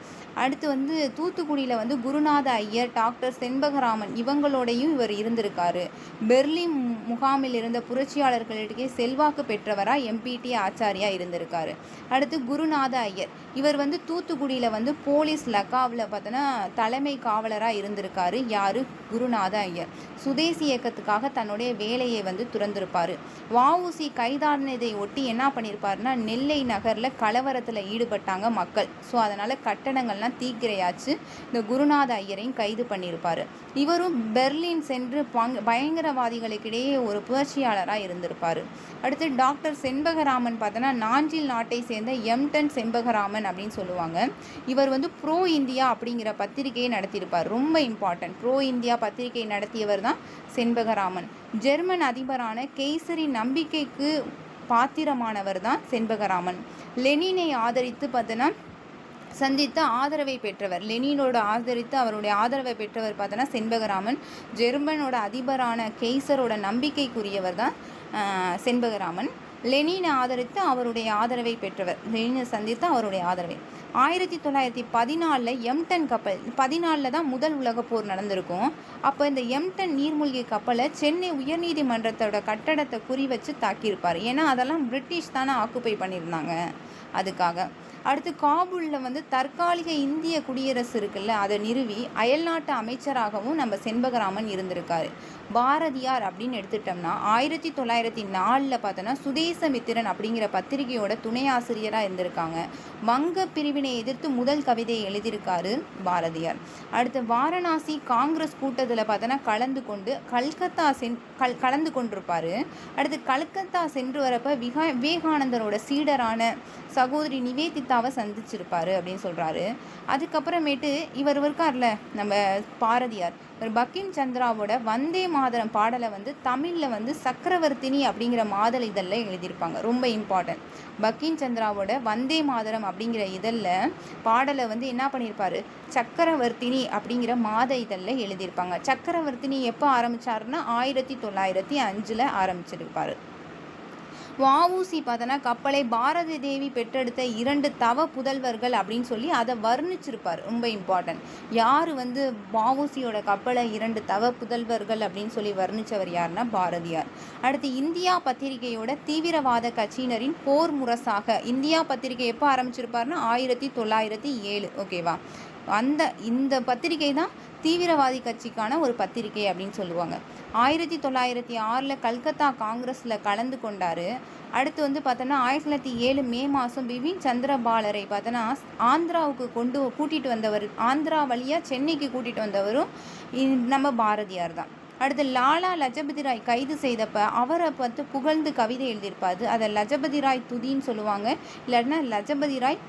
Speaker 1: அடுத்து வந்து தூத்துக்குடியில் வந்து குருநாத ஐயர் டாக்டர் செண்பகராமன் இவங்களோடையும் இவர் இருந்திருக்காரு. பெர்லின் முகாமில் இருந்த புரட்சியாளர்களிடையே செல்வாக்கு பெற்றவராக எம்பிடி ஆச்சாரியா இருந்திருக்காரு. அடுத்து குருநாத ஐயர், இவர் வந்து தூத்துக்குடியில் வந்து போலீஸ் லக்காவில் பார்த்தோன்னா தலைமை காவலராக இருந்திருக்காரு. யார்? குருநாத ஐயர். சுதேசி இயக்கத்துக்காக தன்னுடைய வேலையை வந்து துறந்திருப்பார். வஉசி கைதானதை ஒட்டி என்ன பண்ணியிருப்பாருன்னா நெல்லை நகரில் கலவரத்தில் ஈடுபட்டாங்க மக்கள். ஸோ அதனால் கட்டடங்கள்லாம் தீக்கிரையாச்சு. இந்த குருநாத ஐயரையும் கைது பண்ணியிருப்பார். இவரும் பெர்லின் சென்று பயங்கரவாதிகளுக்கிடையே ஒரு புரட்சியாளராக இருந்திருப்பார். அடுத்து டாக்டர் செண்பகராமன் பார்த்தோன்னா நாஞ்சில் நாட்டை சேர்ந்த எம்டன் செண்பகராமன் அப்படின்னு சொல்லுவாங்க. இவர் வந்து ப்ரோ இந்தியா அப்படிங்கிற பத்திரிகையை நடத்தியிருப்பார். ரொம்ப இம்பார்ட்டன்ட். ப்ரோ இந்தியா பத்திரிகை நடத்தியவர் தான் செண்பகராமன். ஜெர்மன் அதிபரான கெய்சரின் நம்பிக்கைக்கு பாத்திரமானவர் தான் செண்பகராமன். லெனினை ஆதரித்து பார்த்தோன்னா சந்தித்து ஆதரவை பெற்றவர். லெனினோட ஆதரித்து அவருடைய ஆதரவை பெற்றவர் பார்த்தோன்னா செண்பகராமன். ஜெர்மனோட அதிபரான கெய்சரோட நம்பிக்கைக்குரியவர் தான் செண்பகராமன். லெனினை ஆதரித்து அவருடைய ஆதரவை பெற்றவர். லெனினை சந்தித்து அவருடைய ஆதரவை. 1914 எம்டன் கப்பல் 14 தான் முதல் உலகப் போர் நடந்திருக்கும். அப்போ இந்த எம்டன் நீர்மூழ்கி கப்பலை சென்னை உயர்நீதிமன்றத்தோட கட்டடத்தை குறி வச்சு தாக்கியிருப்பார். ஏன்னா அதெல்லாம் பிரிட்டிஷ் தானே ஆக்குப்பை பண்ணியிருந்தாங்க அதுக்காக. அடுத்து காபூலில் வந்து தற்காலிக இந்திய குடியரசு இருக்குல்ல, அதை நிறுவி அயல்நாட்டு அமைச்சராகவும் நம்ம செண்பகராமன் இருந்திருக்காரு. பாரதியார் அப்படின்னு எடுத்துட்டோம்னா 1904 பார்த்தோன்னா சுதேசமித்திரன் அப்படிங்கிற பத்திரிகையோட துணை ஆசிரியராக இருந்திருக்காங்க. வங்க பிரிவினை எதிர்த்து முதல் கவிதையை எழுதியிருக்காரு பாரதியார். அடுத்து வாரணாசி காங்கிரஸ் கூட்டத்தில் பார்த்தோன்னா கலந்து கொண்டிருப்பார். அடுத்து கல்கத்தா சென்று வரப்போ விவேகானந்தரோட சீடரான சகோதரி நிவேதிதாவை சந்திச்சிருப்பாரு அப்படின்னு சொல்கிறாரு. அதுக்கப்புறமேட்டு இவர் இருக்கார்ல நம்ம பாரதியார், பக்கிம் சந்திராவோட வந்தே மாதரம் பாடலை வந்து தமிழில் வந்து சக்கரவர்த்தினி அப்படிங்கிற மாதல் இதழில் எழுதியிருப்பாங்க. ரொம்ப இம்பார்ட்டன்ட். பக்கிம் சந்திராவோட வந்தே மாதரம் அப்படிங்கிற இதழில் பாடலை வந்து என்ன பண்ணியிருப்பார்? சக்கரவர்த்தினி அப்படிங்கிற மாத இதழில் எழுதியிருப்பாங்க. சக்கரவர்த்தினி எப்போ ஆரம்பித்தாருன்னா 1905 ஆரம்பிச்சிருப்பார். வஉசி பார்த்தோன்னா கப்பலை பாரதி தேவி பெற்றெடுத்த 2 தவ புதல்வர்கள் அப்படின்னு சொல்லி அதை வர்ணிச்சிருப்பார். ரொம்ப இம்பார்ட்டன்ட். யார் வந்து வஉசியோட கப்பலை 2 தவ புதல்வர்கள் அப்படின்னு சொல்லி வர்ணித்தவர் யாருன்னா பாரதியார். அடுத்து இந்தியா பத்திரிகையோட தீவிரவாத கட்சியினரின் போர் முரசாக இந்தியா பத்திரிகை எப்போ ஆரம்பிச்சிருப்பாருன்னா 1907. ஓகேவா? இந்த பத்திரிகை தான் தீவிரவாதி கட்சிக்கான ஒரு பத்திரிகை அப்படின்னு சொல்லுவாங்க. 1906 கல்கத்தா காங்கிரஸில் கலந்து கொண்டார். அடுத்து வந்து பார்த்தோன்னா 1907 மே மாதம் பிபின் சந்திரபாலரை பார்த்தோன்னா ஆந்திராவுக்கு கூட்டிகிட்டு வந்தவர், ஆந்திரா வழியாக சென்னைக்கு கூட்டிகிட்டு வந்தவரும் நம்ம பாரதியார் தான். அடுத்து லாலா லஜபதி ராய் கைது செய்தப்ப அவரை பார்த்து புகழ்ந்து கவிதை எழுதியிருப்பாரு. அதை லஜபதி ராய் துதின்னு சொல்லுவாங்க, இல்லைன்னா லஜபதி ராய்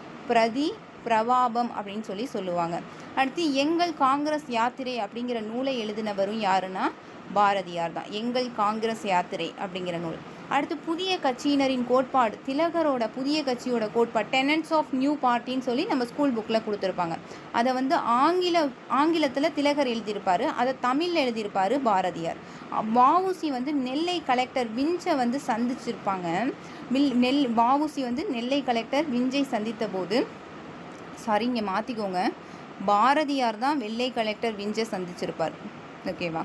Speaker 1: பிரவாபம் அப்படின்னு சொல்லுவாங்க. அடுத்து எங்கள் காங்கிரஸ் யாத்திரை அப்படிங்கிற நூலை எழுதினவரும் யாருன்னா பாரதியார் தான். எங்கள் காங்கிரஸ் யாத்திரை அப்படிங்கிற நூல். அடுத்து புதிய கட்சியினரின் கோட்பாடு, திலகரோட புதிய கட்சியோட கோட்பாடு டெனன்ட்ஸ் ஆஃப் நியூ பார்ட்டின்னு சொல்லி நம்ம ஸ்கூல் புக்கில் கொடுத்துருப்பாங்க. அதை வந்து ஆங்கிலத்தில் திலகர் எழுதியிருப்பார், அதை தமிழில் எழுதியிருப்பார் பாரதியார். வஉசி வந்து நெல்லை கலெக்டர் விஞ்சை வந்து சந்திச்சிருப்பாங்க. வஉசி வந்து நெல்லை கலெக்டர் விஞ்சை சந்தித்த போது இங்கே மாற்றிக்கோங்க, பாரதியார் தான் வெள்ளை கலெக்டர் விஞ்சை சந்திச்சிருப்பார். ஓகேவா?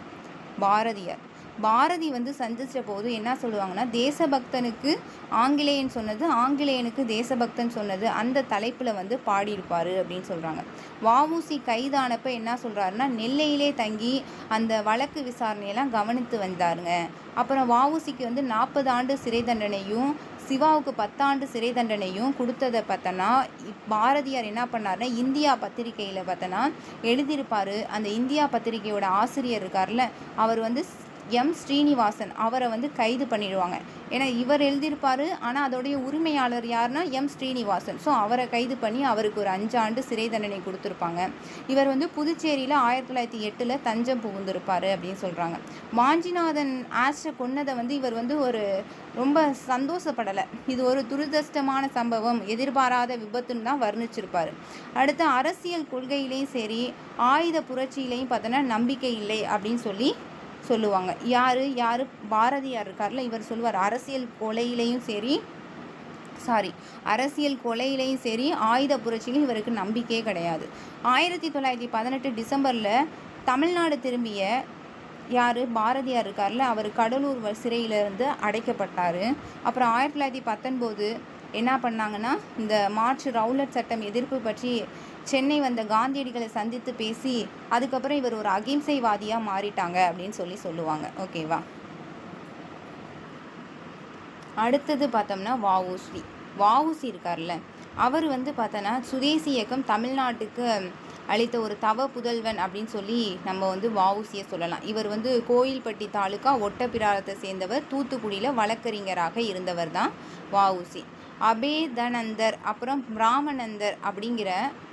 Speaker 1: பாரதியார் பாரதி வந்து சந்திச்ச போது என்ன சொல்லுவாங்கன்னா, தேசபக்தனுக்கு ஆங்கிலேயன் சொன்னது, ஆங்கிலேயனுக்கு தேசபக்தன் சொன்னது அந்த தலைப்பில் வந்து பாடியிருப்பார் அப்படின்னு சொல்கிறாங்க. வஉசி கைதானப்போ என்ன சொல்கிறாருன்னா, நெல்லையிலே தங்கி அந்த வழக்கு விசாரணையெல்லாம் கவனித்து வந்தாருங்க. அப்புறம் வஉசிக்கு வந்து 40 ஆண்டு சிறை தண்டனையும் சிவாவுக்கு 10 ஆண்டு சிறை தண்டனையும் கொடுத்ததை பார்த்தோன்னா, பாரதியார் என்ன பண்ணாருன்னா, இந்தியா பத்திரிகையில் பார்த்தோன்னா எழுதியிருப்பார். அந்த இந்தியா பத்திரிகையோட ஆசிரியர் இருக்கார்ல, அவர் வந்து எம் ஸ்ரீனிவாசன், அவரை வந்து கைது பண்ணிடுவாங்க. ஏன்னா இவர் எழுதியிருப்பார், ஆனால் அதோடைய உரிமையாளர் யாருன்னா எம் ஸ்ரீனிவாசன். ஸோ அவரை கைது பண்ணி அவருக்கு ஒரு 5 ஆண்டு சிறை தண்டனை கொடுத்துருப்பாங்க. இவர் வந்து புதுச்சேரியில் 1908 தஞ்சம் புகுந்திருப்பார் அப்படின்னு சொல்கிறாங்க. வாஞ்சிநாதன் ஆஷை கொன்னதை வந்து இவர் வந்து ஒரு ரொம்ப சந்தோஷப்படலை. இது ஒரு துரதிர்ஷ்டமான சம்பவம், எதிர்பாராத விபத்துன்னு தான் வர்ணிச்சிருப்பார். அடுத்து அரசியல் கொள்கையிலையும் சரி, ஆயுத புரட்சியிலையும் பார்த்தோன்னா நம்பிக்கை இல்லை அப்படின்னு சொல்லுவாங்க. யார் பாரதியார் இருக்கார்ல, இவர் சொல்லுவார் அரசியல் கொலையிலையும் சரி ஆயுத புரட்சியிலையும் இவருக்கு நம்பிக்கையே கிடையாது. 1918 டிசம்பரில் தமிழ்நாடு திரும்பிய பாரதியார் இருக்கார்ல, அவர் கடலூர் சிறையிலிருந்து அடைக்கப்பட்டார். அப்புறம் 1919 என்ன பண்ணாங்கன்னா, இந்த மார்ச் ரவுலட் சட்டம் எதிர்ப்பு பற்றி சென்னை வந்த காந்தியடிகளை சந்தித்து பேசி அதுக்கப்புறம் இவர் ஒரு அகிம்சைவாதியாக மாறிட்டாங்க அப்படின்னு சொல்லுவாங்க. ஓகேவா. அடுத்தது பார்த்தோம்னா வஉசி இருக்கார்ல, அவர் வந்து பார்த்தோன்னா சுதேசி இயக்கம் தமிழ்நாட்டுக்கு அளித்த ஒரு தவ புதல்வன் அப்படின்னு நம்ம வந்து வஉசியை சொல்லலாம். இவர் வந்து கோயில்பட்டி தாலுக்கா ஒட்டப்பிராரத்தை சேர்ந்தவர். தூத்துக்குடியில் வழக்கறிஞராக இருந்தவர் தான் வஉசி. அபேதனந்தர் அப்புறம் ராமநந்தர் அப்படிங்கிற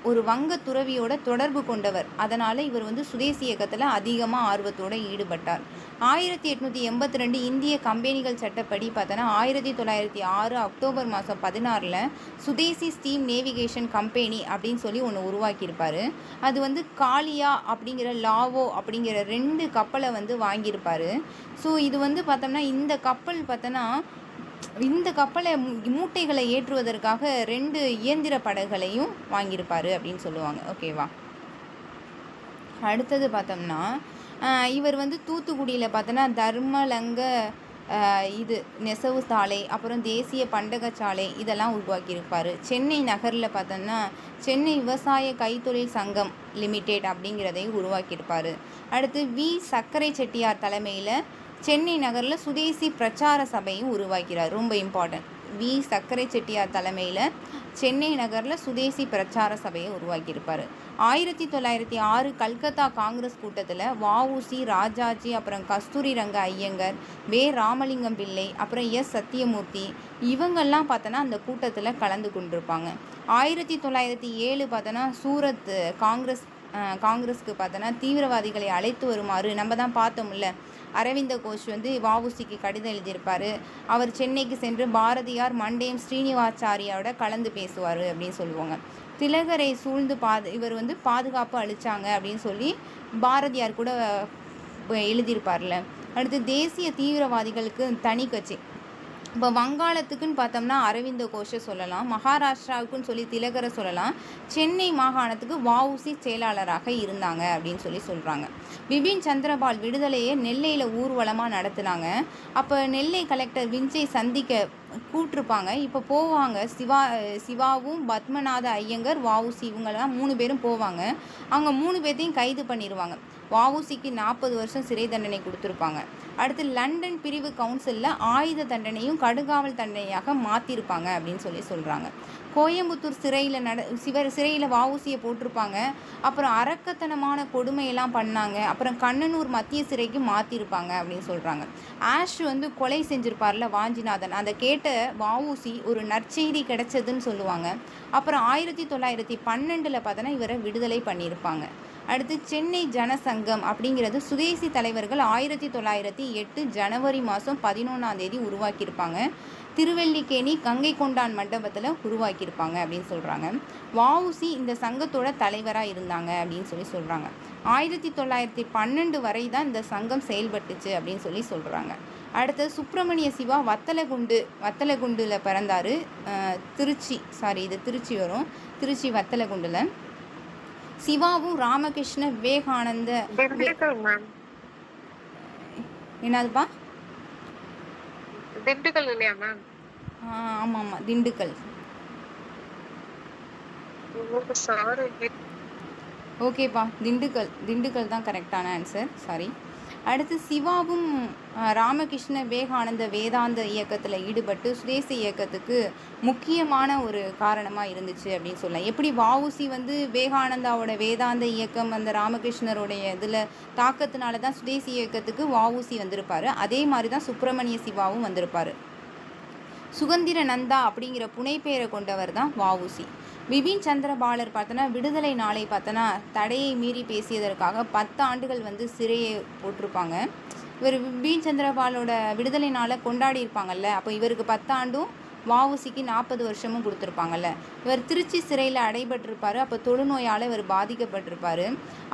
Speaker 1: ஒரு வங்க துறவியோட தொடர்பு கொண்டவர். அதனால் இவர் வந்து சுதேசி இயக்கத்தில் அதிகமாக ஆர்வத்தோடு ஈடுபட்டார். 1882 இந்திய கம்பெனிகள் சட்டப்படி பார்த்தோன்னா 1906 அக்டோபர் மாதம் 16 சுதேசி ஸ்டீம் நேவிகேஷன் கம்பெனி அப்படின்னு ஒன்று உருவாக்கியிருப்பார். அது வந்து காளியா அப்படிங்கிற லாவோ அப்படிங்கிற 2 கப்பலை வந்து வாங்கியிருப்பார். ஸோ இது வந்து பார்த்தோம்னா இந்த கப்பலை மூட்டைகளை ஏற்றுவதற்காக 2 இயந்திர படகுகளையும் வாங்கியிருப்பார் அப்படின்னு சொல்லுவாங்க. ஓகேவா. அடுத்தது பார்த்தோம்னா இவர் வந்து தூத்துக்குடியில் பார்த்தோன்னா தர்மலங்க நெசவு சாலை, அப்புறம் தேசிய பண்டகச்சாலை இதெல்லாம் உருவாக்கியிருப்பார். சென்னை நகரில் பார்த்தோன்னா சென்னை விவசாய கைத்தொழில் சங்கம் லிமிடெட் அப்படிங்கிறதையும் உருவாக்கியிருப்பார். அடுத்து சக்கரை செட்டியார் தலைமையில் சென்னை நகரில் சுதேசி பிரச்சார சபையும் உருவாக்கிறார். ரொம்ப இம்பார்ட்டன்ட். சக்கரை செட்டியார் தலைமையில் சென்னை நகரில் சுதேசி பிரச்சார சபையை உருவாக்கியிருப்பார். 1906 கல்கத்தா காங்கிரஸ் கூட்டத்தில் வஉசி, ராஜாஜி, அப்புறம் கஸ்தூரி ரங்க ஐயங்கர், ராமலிங்கம் பிள்ளை, அப்புறம் சத்தியமூர்த்தி இவங்கெல்லாம் பார்த்தோன்னா அந்த கூட்டத்தில் கலந்து கொண்டிருப்பாங்க. 1907 பார்த்தோன்னா சூரத் காங்கிரஸ்க்கு பார்த்தோன்னா தீவிரவாதிகளை அழைத்து வருமாறு நம்ம தான் பார்த்தோம்ல, அரவிந்த கோஷ் வந்து வஉசிக்கு கடிதம் எழுதியிருப்பார். அவர் சென்னைக்கு சென்று பாரதியார், மண்டேம் ஸ்ரீனிவாச்சாரியாவோட கலந்து பேசுவார் அப்படின்னு சொல்லுவாங்க. திலகரை சூழ்ந்து இவர் வந்து பாதுகாப்பு அளித்தாங்க அப்படின்னு பாரதியார் கூட எழுதியிருப்பார்ல. அடுத்து தேசிய தீவிரவாதிகளுக்கு தனி கட்சி. இப்போ வங்காளத்துக்குன்னு பார்த்தோம்னா அரவிந்த கோஷை சொல்லலாம், மகாராஷ்டிராவுக்குன்னு திலகரை சொல்லலாம், சென்னை மாகாணத்துக்கு வஉசி செயலாளராக இருந்தாங்க அப்படின்னு சொல்கிறாங்க. பிபின் சந்திரபால் விடுதலையை நெல்லையில் ஊர்வலமாக நடத்துனாங்க. அப்போ நெல்லை கலெக்டர் விஞ்சை சந்திக்க கூப்பிட்ருப்பாங்க. இப்போ போவாங்க. சிவாவும் பத்மநாத ஐயங்கர், வஉசி இவங்கெல்லாம் 3 பேரும் போவாங்க. அவங்க 3 பேர்த்தையும் கைது பண்ணிடுவாங்க. வஉசிக்கு 40 வருஷம் சிறை தண்டனை கொடுத்துருப்பாங்க. அடுத்து லண்டன் பிரிவு கவுன்சிலில் ஆயுத தண்டனையும் கடுங்காவல் தண்டனையாக மாற்றிருப்பாங்க அப்படின்னு சொல்கிறாங்க. கோயம்புத்தூர் சிறையில் வஉசியை போட்டிருப்பாங்க. அப்புறம் அரக்கத்தனமான கொடுமையெல்லாம் பண்ணாங்க. அப்புறம் கண்ணனூர் மத்திய சிறைக்கு மாற்றிருப்பாங்க அப்படின்னு சொல்கிறாங்க. ஆஷ் வந்து கொலை செஞ்சிருப்பார்ல வாஞ்சிநாதன், அதை கேட்ட வஉசி ஒரு நற்செய்தி கிடைச்சதுன்னு சொல்லுவாங்க. அப்புறம் 1912 பார்த்தோன்னா இவரை விடுதலை பண்ணியிருப்பாங்க. அடுத்து சென்னை ஜனசங்கம் அப்படிங்கிறது சுதேசி தலைவர்கள் 1908 ஜனவரி மாதம் 11 உருவாக்கியிருப்பாங்க. திருவல்லிக்கேணி கங்கை கொண்டான் மண்டபத்தில் உருவாக்கியிருப்பாங்க அப்படின்னு சொல்கிறாங்க. வஉசி இந்த சங்கத்தோட தலைவராக இருந்தாங்க அப்படின்னு சொல்கிறாங்க. 1912 வரை தான் இந்த சங்கம் செயல்பட்டுச்சு அப்படின்னு சொல்கிறாங்க. அடுத்து சுப்பிரமணிய சிவா வத்தலகுண்டில் பிறந்தார். திருச்சி வரும். திருச்சி வத்தலகுண்டில். சிவாவும் ராமகிருஷ்ண விவேகானந்த என்னதுப்பா?
Speaker 2: திண்டுக்கல் இல்லையா மேம்?
Speaker 1: ஆமாம் ஆமாம், திண்டுக்கல்.
Speaker 2: சாரி.
Speaker 1: ஓகேப்பா, திண்டுக்கல். திண்டுக்கல் தான் கரெக்டான ஆன்சர். சாரி. அடுத்து சிவாவும் ராமகிருஷ்ண விவேகானந்த வேதாந்த இயக்கத்தில் ஈடுபட்டு சுதேசி இயக்கத்துக்கு முக்கியமான ஒரு காரணமாக இருந்துச்சு அப்படின்னு சொல்லலாம். எப்படி வஉசி வந்து விவேகானந்தாவோட வேதாந்த இயக்கம் அந்த ராமகிருஷ்ணருடைய இதில் தாக்கத்தினால தான் சுதேசி இயக்கத்துக்கு வஉசி வந்திருப்பார். அதே மாதிரி தான் சுப்பிரமணிய சிவாவும் வந்திருப்பார். சுகந்திர நந்தா அப்படிங்கிற புனைப்பெயரை கொண்டவர் தான் வஉசி. பிபின் சந்திரபாலர் பார்த்தோன்னா விடுதலை நாளை பார்த்தோன்னா தடையை மீறி பேசியதற்காக 10 ஆண்டுகள் வந்து சிறையை போட்டிருப்பாங்க. இவர் பிபின் சந்திரபாலோட விடுதலை நாளை கொண்டாடி இருப்பாங்கல்ல, அப்போ இவருக்கு 10 ஆண்டும் வஉசிக்கு 40 வருஷமும் கொடுத்துருப்பாங்கல்ல. இவர் திருச்சி சிறையில் அடைபட்டிருப்பார். அப்போ தொழுநோயால் இவர் பாதிக்கப்பட்டிருப்பார்.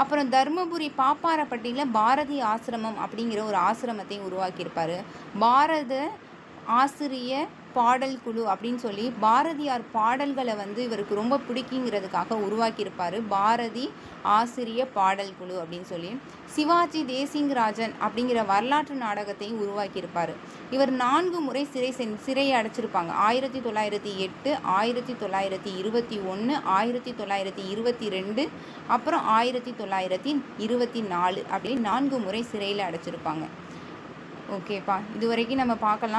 Speaker 1: அப்புறம் தருமபுரி பாப்பாரப்பட்டியில் பாரதி ஆசிரமம் அப்படிங்கிற ஒரு ஆசிரமத்தையும் உருவாக்கியிருப்பார். பாரத ஆசிரிய பாடல் குழு அப்படின்னு சொல்லி பாரதியார் பாடல்களை வந்து இவருக்கு ரொம்ப பிடிக்குங்கிறதுக்காக உருவாக்கியிருப்பார். பாரதி ஆசிரிய பாடல் குழு அப்படின்னு சொல்லி சிவாஜி தேசிங்கராஜன் அப்படிங்கிற வரலாற்று நாடகத்தையும் உருவாக்கியிருப்பார். இவர் 4 முறை சிறையை அடைச்சிருப்பாங்க. 1908, 1921, 1922, அப்புறம் 1924 அப்படின்னு 4 முறை சிறையில் அடைச்சிருப்பாங்க. ஓகேப்பா, இது வரைக்கும் நம்ம பார்க்கலாம்.